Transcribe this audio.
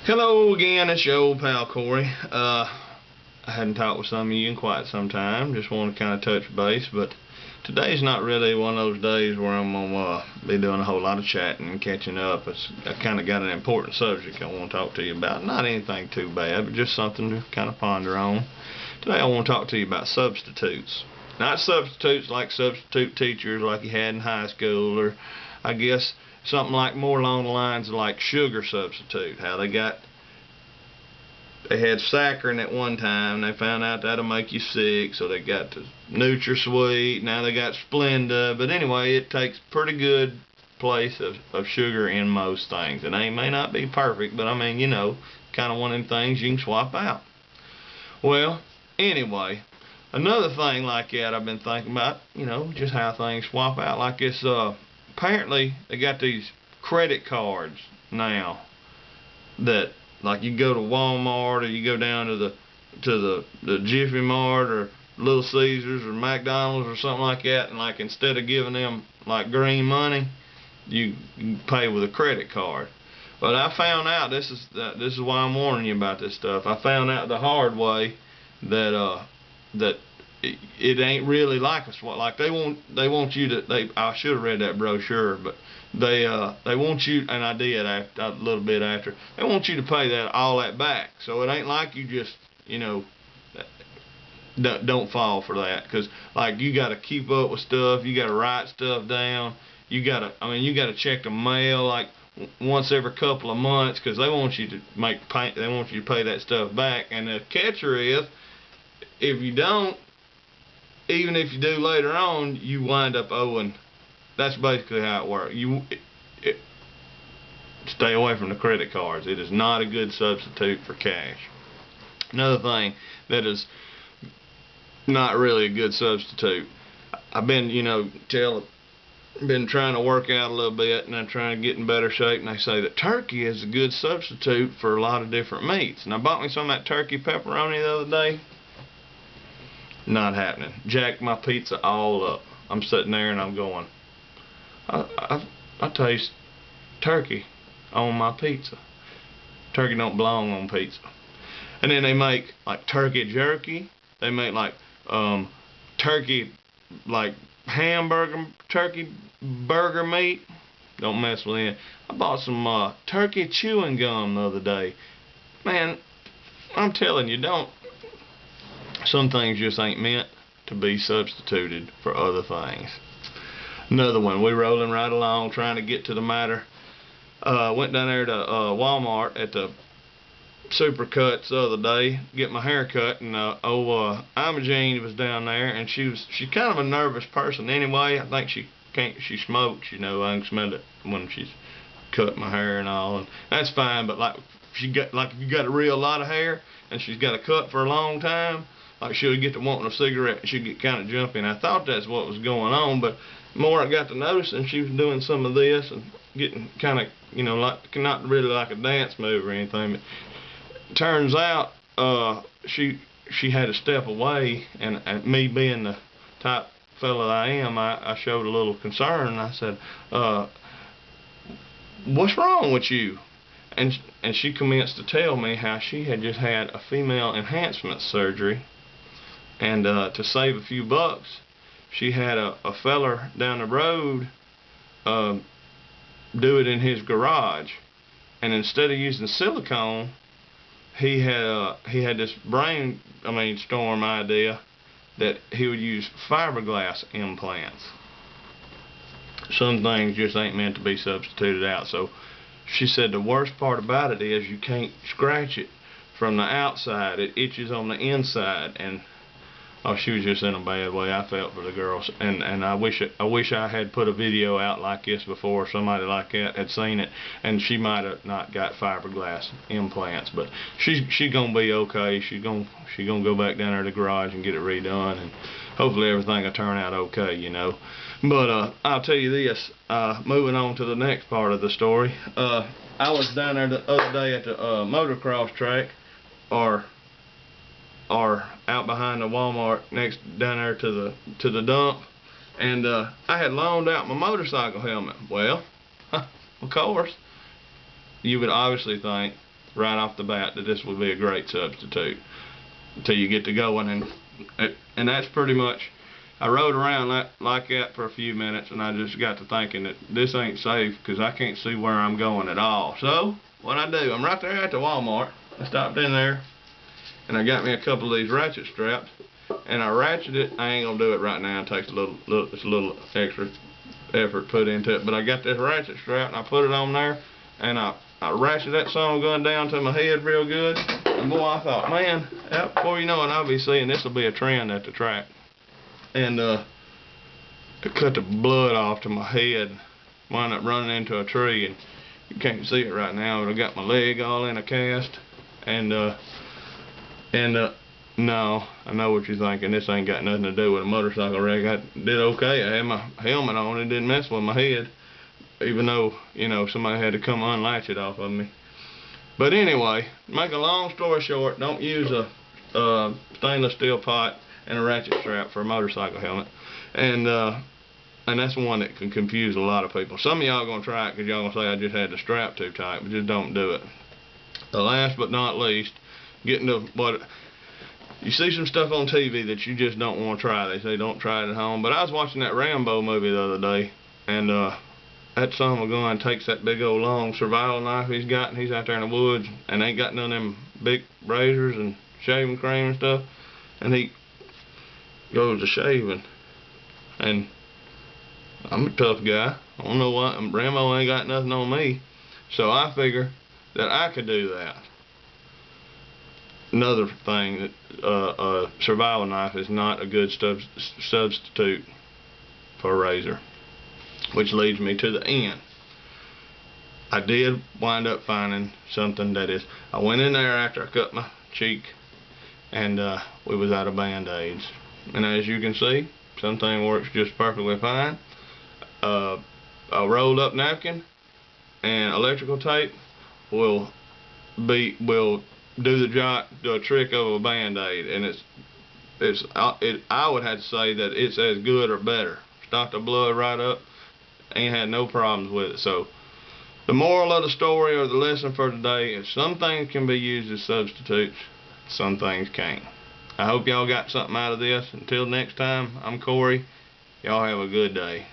Hello again, it's your old pal Corey. I hadn't talked with some of you in quite some time. Just want to kind of touch base, but today's not really one of those days where I'm gonna be doing a whole lot of chatting and catching up. I kind of got an important subject I want to talk to you about. Not anything too bad, but just something to kind of ponder on. Today I want to talk to you about substitutes. Not substitutes like substitute teachers like you had in high school, or I guess something like more along the lines of like sugar substitute. How they had saccharin at one time, and they found out that'll make you sick, so they got the NutraSweet. Now they got Splenda. But anyway, it takes pretty good place of sugar in most things. And they may not be perfect, but I mean, kind of one of them things you can swap out. Well, anyway, another thing like that I've been thinking about, just how things swap out. Like this, apparently they got these credit cards now that, like, you go to Walmart or you go down to the Jiffy Mart or Little Caesars or McDonald's or something like that, and like instead of giving them like green money, you pay with a credit card. But I found out, this is why I'm warning you about this stuff. I found out the hard way that it ain't really like a swap. Like they want you to, I should have read that brochure, but they want you, and I did after, a little bit after, they want you to pay all that back. So it ain't like you just don't fall for that, because like you got to keep up with stuff, you got to write stuff down, you got to check the mail like once every couple of months, because they want you to they want you to pay that stuff back. And the catcher is, if you don't, even if you do later on, you wind up owing. That's basically how it works. Stay away from the credit cards. It is not a good substitute for cash. Another thing that is not really a good substitute, I've been, been trying to work out a little bit, and I'm trying to get in better shape, and they say that turkey is a good substitute for a lot of different meats. And I bought me some of that turkey pepperoni the other day. Not happening. Jacked my pizza all up. I'm sitting there and I'm going, I taste turkey on my pizza. Turkey don't belong on pizza. And then they make like turkey jerky. They make like turkey, like hamburger, turkey burger meat. Don't mess with it. I bought some turkey chewing gum the other day. Man, I'm telling you, some things just ain't meant to be substituted for other things. Another one, we rolling right along trying to get to the matter. Went down there to Walmart at the Supercuts the other day, get my hair cut, and Imogene was down there, and she's kind of a nervous person anyway. I think she smokes, I can smell it when she's cut my hair and all, and that's fine. But like if you got a real lot of hair and she's got a cut for a long time, like she'll get to wanting a cigarette and she'll get kind of jumpy. And I thought that's what was going on, but the more I got to noticing, she was doing some of this and getting kind of, like not really like a dance move or anything. But turns out she had to step away, and me being the type fella that I am, I showed a little concern, and I said, "What's wrong with you?" And she commenced to tell me how she had just had a female enhancement surgery. And to save a few bucks, she had a feller down the road do it in his garage. And instead of using silicone, he had this storm idea that he would use fiberglass implants. Some things just ain't meant to be substituted out. So she said the worst part about it is you can't scratch it from the outside. It itches on the inside. And she was just in a bad way. I felt for the girls, and I wish I had put a video out like this before. Somebody like that had seen it, and she might have not got fiberglass implants, but she's gonna be okay. She's gonna go back down there to the garage and get it redone, and hopefully everything will turn out okay, But I'll tell you this. Moving on to the next part of the story. I was down there the other day at the motocross track, or out behind the Walmart down there to the dump, and I had loaned out my motorcycle helmet. Well, of course, you would obviously think right off the bat that this would be a great substitute until you get to going. And that's pretty much, I rode around like that for a few minutes, and I just got to thinking that this ain't safe because I can't see where I'm going at all. So what I do, I'm right there at the Walmart. I stopped in there and I got me a couple of these ratchet straps, and I ratchet it. I ain't gonna do it right now. It takes it's a little extra effort put into it, but I got this ratchet strap and I put it on there, and I ratchet that son of a gun down to my head real good. And boy, I thought, man, before you know it, I'll be seeing this will be a trend at the track. And it cut the blood off to my head, wound up running into a tree, and you can't see it right now, but I got my leg all in a cast. And no, I know what you're thinking. This ain't got nothing to do with a motorcycle wreck. I did okay. I had my helmet on. It didn't mess with my head, even though, you know, somebody had to come unlatch it off of me. But anyway, make a long story short, don't use a stainless steel pot and a ratchet strap for a motorcycle helmet. And that's one that can confuse a lot of people. Some of y'all are going to try it because y'all going to say I just had the strap too tight, but just don't do it. Last but not least, getting to what you see some stuff on TV that you just don't want to try. They say don't try it at home. But I was watching that Rambo movie the other day, and that son of a gun takes that big old long survival knife he's got, and he's out there in the woods and ain't got none of them big razors and shaving cream and stuff, and he goes to shaving. And I'm a tough guy. I don't know what, Rambo ain't got nothing on me, so I figure that I could do that. Another thing, that a survival knife is not a good substitute for a razor, which leads me to the end. I did wind up finding something that is, I went in there after I cut my cheek, and we was out of Band-Aids, and as you can see, something works just perfectly fine. A rolled up napkin and electrical tape will do the trick of a Band-Aid, and I would have to say that it's as good or better. Stopped the blood right up, ain't had no problems with it. So the moral of the story, or the lesson for today, is some things can be used as substitutes, some things can't. I hope y'all got something out of this. Until next time, I'm Corey. Y'all have a good day.